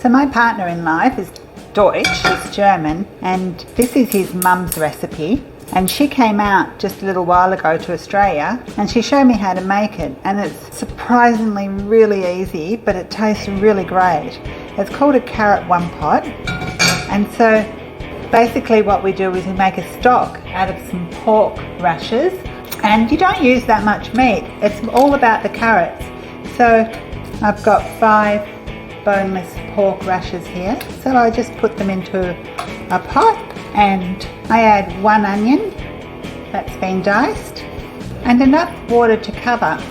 So my partner in life is Deutsch, he's German, and this is his mum's recipe. And she came out just a little while ago to Australia and she showed me how to make it, and it's surprisingly really easy, but it tastes really great. It's called a carrot one pot, and so basically what we do is we make a stock out of some pork rashers, and you don't use that much meat. It's all about the carrots. So I've got 5 boneless pork rashers here, so I just put them into a pot and I add 1 onion that's been diced and enough water to cover.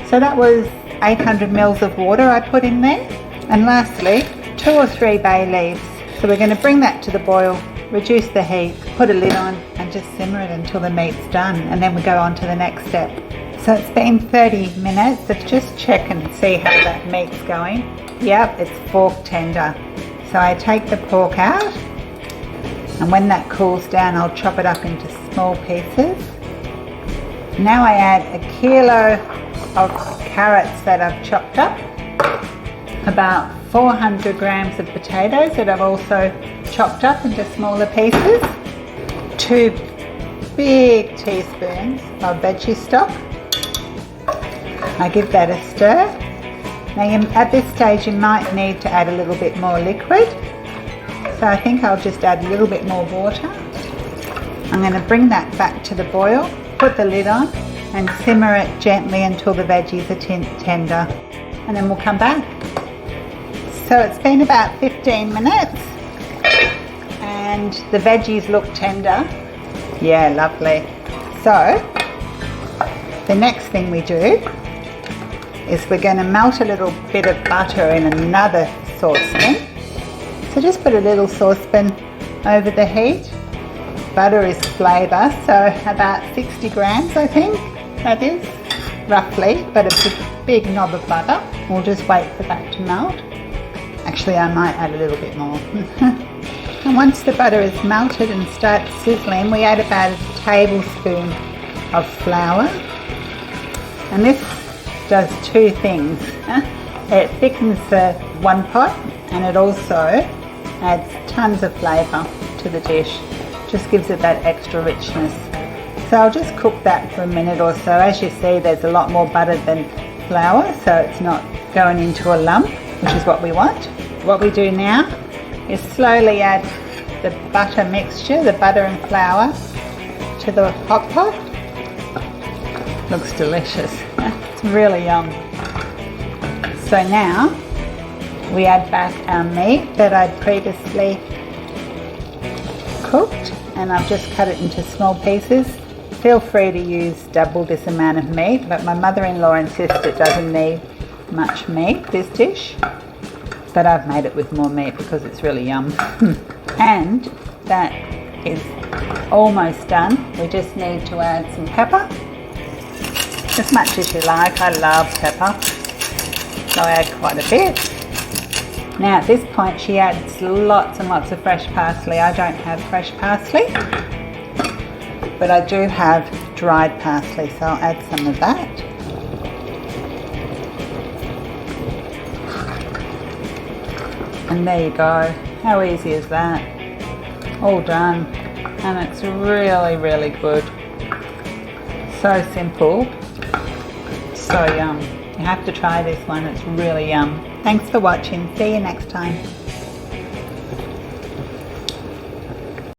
So that was 800 mils of water I put in there, and lastly 2 or 3 bay leaves. So we're going to bring that to the boil, reduce the heat, put a lid on and just simmer it until the meat's done, and then we go on to the next step. So it's been 30 minutes. Let's just check and see how that meat's going. Yep, it's fork tender. So I take the pork out, and when that cools down I'll chop it up into small pieces. Now I add 1 kilo of carrots that I've chopped up, about 400 grams of potatoes that I've also chopped up into smaller pieces, 2 big teaspoons of veggie stock. I give that a stir. Now at this stage you might need to add a little bit more liquid, so I think I'll just add a little bit more water. I'm going to bring that back to the boil, put the lid on and simmer it gently until the veggies are tender, and then we'll come back. So it's been about 15 minutes and the veggies look tender. Yeah, lovely. So the next thing we do is we're going to melt a little bit of butter in another saucepan. So just put a little saucepan over the heat. Butter is flavour, so about 60 grams I think that is, roughly, but a big knob of butter. We'll just wait for that to melt. Actually I might add a little bit more. And once the butter is melted and starts sizzling, we add about a tablespoon of flour. And this does 2 things. It thickens the one pot and it also adds tons of flavour to the dish. Just gives it that extra richness. So I'll just cook that for a minute or so. As you see, there's a lot more butter than flour, so it's not going into a lump, which is what we want. What we do now is slowly add the butter mixture, the butter and flour, to the hot pot. Looks delicious. It's really yum. So now we add back our meat that I'd previously cooked, and I've just cut it into small pieces. Feel free to use double this amount of meat, but my mother-in-law insists it doesn't need much meat, this dish, but I've made it with more meat because it's really yum. And that is almost done. We just need to add some pepper, as much as you like. I love pepper, so I add quite a bit. Now at this point she adds lots and lots of fresh parsley. I don't have fresh parsley, but I do have dried parsley, so I'll add some of that. And there you go. How easy is that? All done. And it's really, really good. So simple. So yum. You have to try this one. It's really yum. Thanks for watching. See you next time.